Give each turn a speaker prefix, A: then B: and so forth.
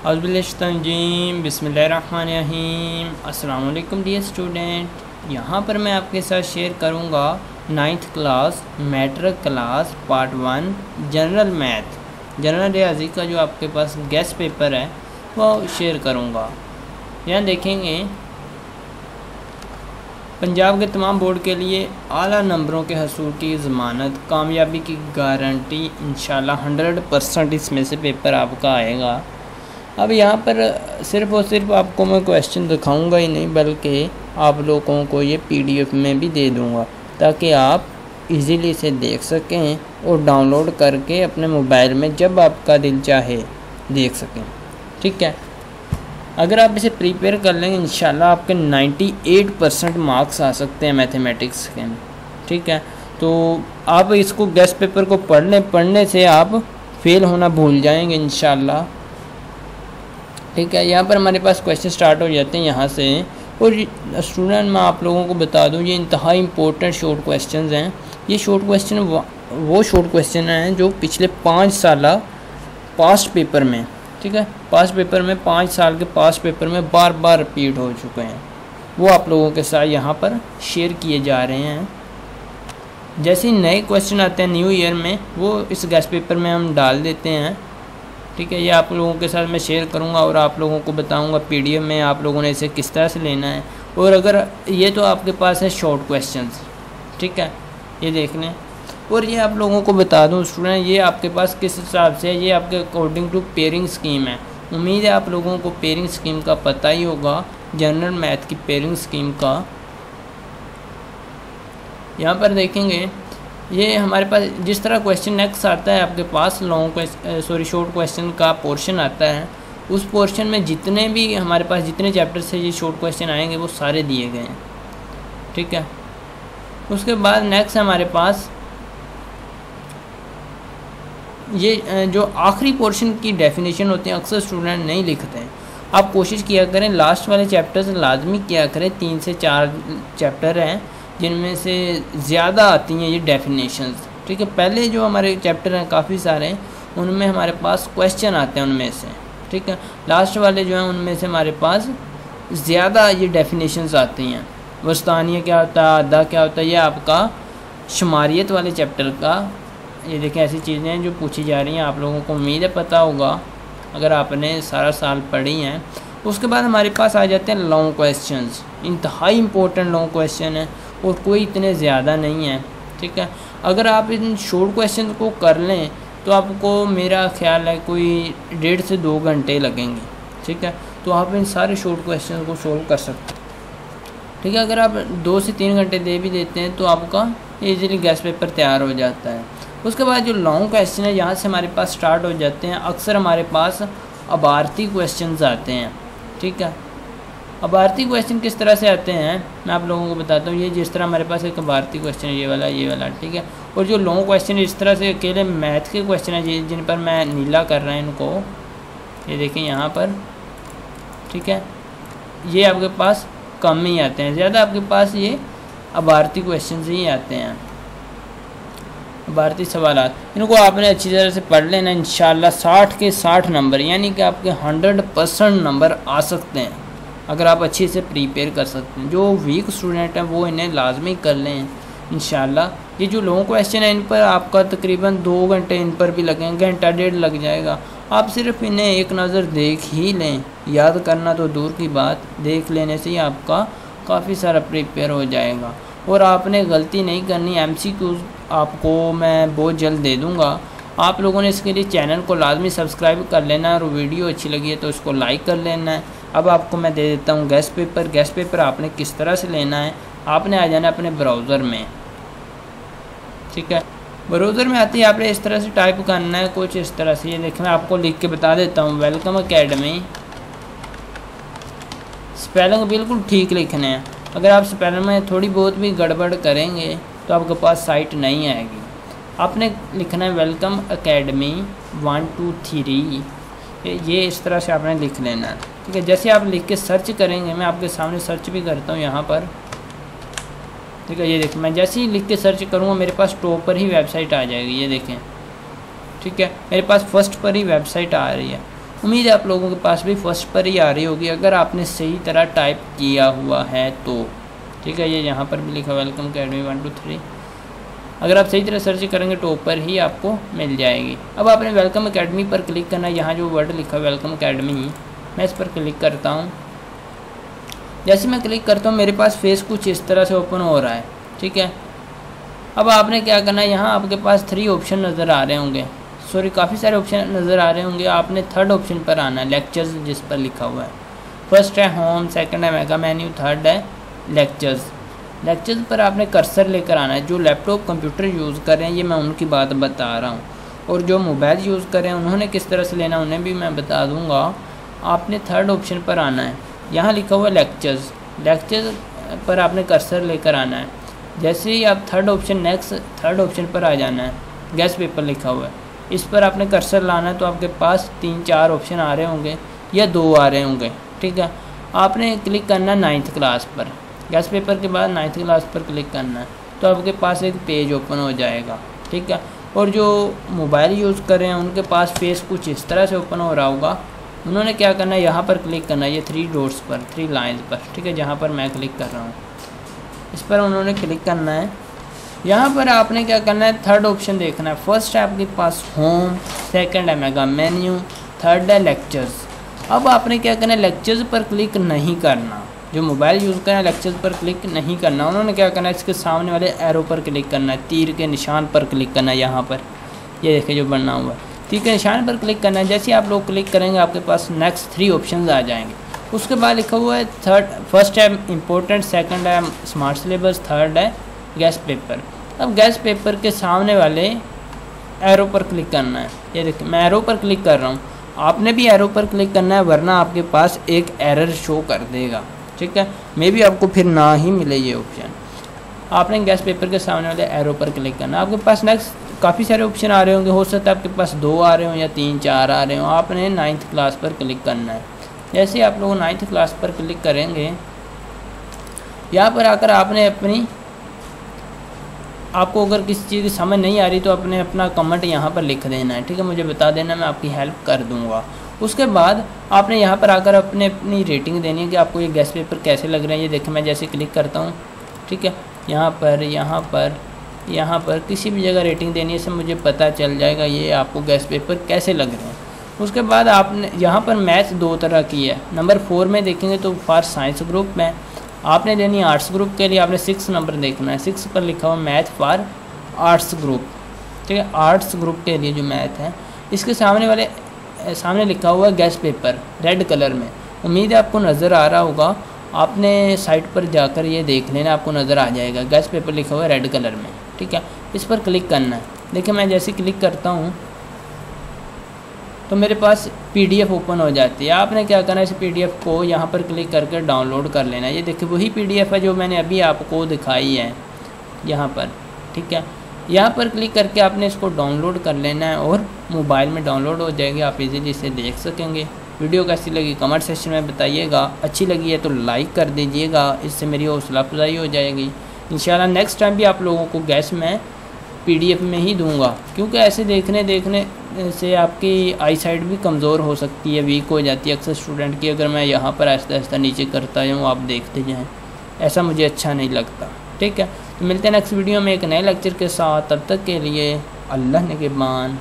A: औज़ुबिल्लाहिमिनश्शैतानिर्रजीम बिस्मिल्लाहिर्रहमानिर्रहीम। अस्सलाम वालेकुम डियर स्टूडेंट, यहाँ पर मैं आपके साथ शेयर करूँगा 9th class matric class part 1 general math general रियाजी का जो आपके पास गेस्ट पेपर है वो शेयर करूँगा। यहाँ देखेंगे पंजाब के तमाम बोर्ड के लिए आला नंबरों के हसूल की ज़मानत, कामयाबी की गारंटी, इंशाल्लाह 100% इसमें से पेपर आपका आएगा। अब यहाँ पर सिर्फ़ और सिर्फ आपको मैं क्वेश्चन दिखाऊंगा ही नहीं, बल्कि आप लोगों को ये PDF में भी दे दूँगा ताकि आप इजीली इसे देख सकें और डाउनलोड करके अपने मोबाइल में जब आपका दिल चाहे देख सकें। ठीक है, अगर आप इसे प्रिपेयर कर लेंगे इंशाल्लाह आपके 98% मार्क्स आ सकते हैं मैथमेटिक्स के। ठीक है, तो आप इसको गेस्ट पेपर को पढ़ने से आप फेल होना भूल जाएंगे इंशाल्लाह। ठीक है, यहाँ पर हमारे पास क्वेश्चन स्टार्ट हो जाते हैं यहाँ से। और स्टूडेंट मैं आप लोगों को बता दूँ ये इंतहाई इम्पोर्टेंट शॉर्ट क्वेश्चंस हैं। ये शॉर्ट क्वेश्चन वो शॉर्ट क्वेश्चन हैं जो पिछले 5 साल पास्ट पेपर में, ठीक है, पास्ट पेपर में 5 साल के पास्ट पेपर में बार बार रिपीट हो चुके हैं, वो आप लोगों के साथ यहाँ पर शेयर किए जा रहे हैं। जैसे ही नए क्वेश्चन आते हैं न्यू ईयर में वो इस गेस्ट पेपर में हम डाल देते हैं। ठीक है, ये आप लोगों के साथ मैं शेयर करूंगा और आप लोगों को बताऊंगा PDF में आप लोगों ने इसे किस तरह से लेना है। और अगर ये तो आपके पास है शॉर्ट क्वेश्चंस, ठीक है, ये देख लें। और ये आप लोगों को बता दूं स्टूडेंट ये आपके पास किस हिसाब से है, ये आपके अकॉर्डिंग टू पेयरिंग स्कीम है। उम्मीद है आप लोगों को पेयरिंग स्कीम का पता ही होगा, जनरल मैथ की पेयरिंग स्कीम का। यहाँ पर देखेंगे ये हमारे पास जिस तरह क्वेश्चन नेक्स्ट आता है आपके पास शॉर्ट क्वेश्चन का पोर्शन आता है, उस पोर्शन में जितने भी हमारे पास जितने चैप्टर से ये शॉर्ट क्वेश्चन आएंगे वो सारे दिए गए हैं। ठीक है, उसके बाद नेक्स्ट हमारे पास ये जो आखिरी पोर्शन की डेफिनेशन होती है अक्सर स्टूडेंट नहीं लिखते हैं। आप कोशिश किया करें लास्ट वाले चैप्टर से लाजमी किया करें। 3 से 4 चैप्टर हैं जिनमें से ज़्यादा आती हैं ये डेफिनेशंस। ठीक है, पहले जो हमारे चैप्टर हैं काफ़ी सारे हैं उनमें हमारे पास क्वेश्चन आते हैं उनमें से। ठीक है, लास्ट वाले जो हैं उनमें से हमारे पास ज़्यादा ये डेफिनेशंस आती हैं। वस्तानिया क्या होता है, आधा क्या होता है, ये आपका शुमारियत वाले चैप्टर का। ये देखें ऐसी चीज़ें हैं जो पूछी जा रही हैं, आप लोगों को उम्मीद है पता होगा अगर आपने सारा साल पढ़ी हैं। उसके बाद हमारे पास आ जाते हैं लॉन्ग क्वेश्चंस, इंतहाई इम्पोर्टेंट लॉन्ग क्वेश्चन है और कोई इतने ज़्यादा नहीं है। ठीक है, अगर आप इन शॉर्ट क्वेश्चन को कर लें तो आपको मेरा ख्याल है कोई 1.5 से 2 घंटे लगेंगे। ठीक है, तो आप इन सारे शॉर्ट क्वेश्चन को सोल्व कर सकते हैं। ठीक है, अगर आप 2 से 3 घंटे दे भी देते हैं तो आपका ईजिली गेस्ट पेपर तैयार हो जाता है। उसके बाद जो लॉन्ग क्वेश्चन है यहाँ से हमारे पास स्टार्ट हो जाते हैं। अक्सर हमारे पास अबारती क्वेश्चंस आते हैं। ठीक है, अबारती क्वेश्चन किस तरह से आते हैं मैं आप लोगों को बताता हूँ। ये जिस तरह हमारे पास एक अबारती क्वेश्चन है ये वाला। ठीक है, और जो लॉन्ग क्वेश्चन इस तरह से अकेले मैथ के क्वेश्चन है जिन पर मैं नीला कर रहा है इनको, ये देखें यहाँ पर। ठीक है, ये आपके पास कम ही आते हैं, ज़्यादा आपके पास ये अबारती क्वेश्चन ही आते हैं, भारतीय सवालात। इनको आपने अच्छी तरह से पढ़ लेना इंशाल्लाह 60 के 60 नंबर, यानी कि आपके 100% नंबर आ सकते हैं अगर आप अच्छे से प्रिपेयर कर सकते हैं। जो वीक स्टूडेंट हैं वो इन्हें लाजमी कर लें इंशाल्लाह। ये जो लॉन्ग क्वेश्चन है इन पर आपका तकरीबन 2 घंटे इन पर भी लगेंगे, घंटा 1.5 लग जाएगा। आप सिर्फ इन्हें एक नज़र देख ही लें, याद करना तो दूर की बात, देख लेने से ही आपका काफ़ी सारा प्रिपेयर हो जाएगा। और आपने गलती नहीं करनी, MCQ आपको मैं बहुत जल्द दे दूंगा। आप लोगों ने इसके लिए चैनल को लाजमी सब्सक्राइब कर लेना है और वीडियो अच्छी लगी है तो इसको लाइक कर लेना है। अब आपको मैं दे देता हूँ गेस्ट पेपर। गेस्ट पेपर आपने किस तरह से लेना है, आपने आ जाना अपने ब्राउज़र में। ठीक है, ब्राउज़र में आते ही आपने इस तरह से टाइप करना है कुछ इस तरह से। ये देखिए मैं आपको लिख के बता देता हूँ, वेलकम अकेडमी। स्पेलिंग बिल्कुल ठीक लिखने हैं। अगर आप स्पेलिंग में थोड़ी बहुत भी गड़बड़ करेंगे तो आपके पास साइट नहीं आएगी। आपने लिखना है वेलकम अकेडमी 1 2 3, ये इस तरह से आपने लिख लेना है। ठीक है, जैसे आप लिख के सर्च करेंगे, मैं आपके सामने सर्च भी करता हूँ यहाँ पर। ठीक है, ये देखें मैं जैसे ही लिख के सर्च करूँगा मेरे पास टॉप पर ही वेबसाइट आ जाएगी। ये देखें, ठीक है, मेरे पास फर्स्ट पर ही वेबसाइट आ रही है। उम्मीद है आप लोगों के पास भी फर्स्ट पर ही आ रही होगी अगर आपने सही तरह टाइप किया हुआ है तो। ठीक है, ये यहाँ पर भी लिखा वेलकम अकेडमी 1 2 3। अगर आप सही तरह सर्च करेंगे तो ऊपर ही आपको मिल जाएगी। अब आपने वेलकम अकेडमी पर क्लिक करना है। यहाँ जो वर्ड लिखा है वेलकम अकेडमी, मैं इस पर क्लिक करता हूँ। जैसे मैं क्लिक करता हूँ मेरे पास फेस कुछ इस तरह से ओपन हो रहा है। ठीक है, अब आपने क्या करना है, यहाँ आपके पास 3 ऑप्शन नज़र आ रहे होंगे, सॉरी काफ़ी सारे ऑप्शन नज़र आ रहे होंगे। आपने थर्ड ऑप्शन पर आना है, लेक्चर्स जिस पर लिखा हुआ है। फर्स्ट है होम, सेकंड है मेगा मेन्यू, थर्ड है लेक्चर्स। लेक्चर्स पर आपने कर्सर लेकर आना है। जो लैपटॉप कंप्यूटर यूज़ कर रहे हैं ये मैं उनकी बात बता रहा हूँ, और जो मोबाइल यूज़ कर रहे हैं उन्होंने किस तरह से लेना उन्हें भी मैं बता दूँगा। आपने थर्ड ऑप्शन पर आना है, यहाँ लिखा हुआ है लेक्चर्स। लेक्चर्स पर आपने कर्सर लेकर आना है। जैसे ही आप थर्ड ऑप्शन पर आ जाना है, गेस्ट पेपर लिखा हुआ है, इस पर आपने कर्सर लाना है। तो आपके पास 3-4 ऑप्शन आ रहे होंगे या 2 आ रहे होंगे। ठीक है, आपने क्लिक करना है 9th क्लास पर। गेस्ट पेपर के बाद 9th क्लास पर क्लिक करना है तो आपके पास एक पेज ओपन हो जाएगा। ठीक है, और जो मोबाइल यूज़ कर रहे हैं उनके पास फेस कुछ इस तरह से ओपन हो रहा होगा। उन्होंने क्या करना है, यहाँ पर क्लिक करना है, ये 3 डॉट्स पर, 3 लाइन्स पर। ठीक है, जहाँ पर मैं क्लिक कर रहा हूँ इस पर उन्होंने क्लिक करना है। यहाँ पर आपने क्या करना है, थर्ड ऑप्शन देखना है। फर्स्ट है आपके पास होम, सेकंड है मेगा मेन्यू, थर्ड है लेक्चर्स। अब आपने क्या करना है, लेक्चर्स पर क्लिक नहीं करना। जो मोबाइल यूज़ कर रहे हैं लेक्चर्स पर क्लिक नहीं करना। उन्होंने क्या करना है, इसके सामने वाले एरो पर क्लिक करना है, तीर के निशान पर क्लिक करना है। यहाँ पर ये देखिए जो बना हुआ है, तीर के निशान पर क्लिक करना है। जैसे ही आप लोग क्लिक करेंगे आपके पास नेक्स्ट 3 ऑप्शन आ जाएंगे। उसके बाद लिखा हुआ है फर्स्ट है इम्पोर्टेंट, सेकंड है स्मार्ट सिलेबस, थर्ड है गेस्ट पेपर। अब गेस्ट पेपर के सामने वाले एरो पर क्लिक करना है। ये देखिए मैं एरो पर क्लिक कर रहा हूँ, आपने भी एरो पर क्लिक करना है, वरना आपके पास एक एरर शो कर देगा। ठीक है, मे भी आपको फिर ना ही मिले ये ऑप्शन। आपने गेस्ट पेपर के सामने वाले एरो पर क्लिक करना है। आपके पास नेक्स्ट काफ़ी सारे ऑप्शन आ रहे होंगे, हो सकता है आपके पास 2 आ रहे हों या 3-4 आ रहे हों। आपने 9th क्लास पर क्लिक करना है। जैसे आप लोग 9th क्लास पर क्लिक करेंगे, यहाँ पर आकर आपको अगर किसी चीज़ की समझ नहीं आ रही तो आपने अपना कमेंट यहाँ पर लिख देना है। ठीक है, मुझे बता देना, मैं आपकी हेल्प कर दूँगा। उसके बाद आपने यहाँ पर आकर अपनी रेटिंग देनी है कि आपको ये गेस्ट पेपर कैसे लग रहे हैं। ये देखिए मैं जैसे क्लिक करता हूँ, ठीक है, यहाँ पर किसी भी जगह रेटिंग देनी है, इससे मुझे पता चल जाएगा ये आपको गेस्ट पेपर कैसे लग रहे हैं। उसके बाद आपने यहाँ पर मैथ्स 2 तरह की है। नंबर 4 में देखेंगे तो फॉर साइंस ग्रुप में आपने देनी है। आर्ट्स ग्रुप के लिए आपने 6 नंबर देखना है। 6 पर लिखा हुआ मैथ फॉर आर्ट्स ग्रुप। ठीक है, आर्ट्स ग्रुप के लिए जो मैथ है, इसके सामने लिखा हुआ है गेस्ट पेपर रेड कलर में। उम्मीद है आपको नज़र आ रहा होगा, आपने साइट पर जाकर ये देख लेना, आपको नज़र आ जाएगा गेस्ट पेपर लिखा हुआ है रेड कलर में। ठीक है, इस पर क्लिक करना है। देखिए मैं जैसे क्लिक करता हूँ तो मेरे पास PDF ओपन हो जाती है। आपने क्या करना है, इस PDF को यहाँ पर क्लिक करके डाउनलोड कर लेना है। ये देखिए वही PDF है जो मैंने अभी आपको दिखाई है यहाँ पर। ठीक है, यहाँ पर क्लिक करके आपने इसको डाउनलोड कर लेना है और मोबाइल में डाउनलोड हो जाएगी, आप इजीली इसे देख सकेंगे। वीडियो कैसी लगी कमेंट सेक्शन में बताइएगा। अच्छी लगी है तो लाइक कर दीजिएगा, इससे मेरी हौसला अफजाई हो जाएगी। इंशाल्लाह नेक्स्ट टाइम भी आप लोगों को गैस में PDF में ही दूंगा, क्योंकि ऐसे देखने से आपकी आई साइट भी कमज़ोर हो सकती है, वीक हो जाती है अक्सर स्टूडेंट की। अगर मैं यहाँ पर आहिस्ता आहिस्ता नीचे करता जाऊँ आप देखते जाएँ, ऐसा मुझे अच्छा नहीं लगता। ठीक है, तो मिलते हैं नेक्स्ट वीडियो में एक नए लेक्चर के साथ। तब तक के लिए अल्लाह निगहबान।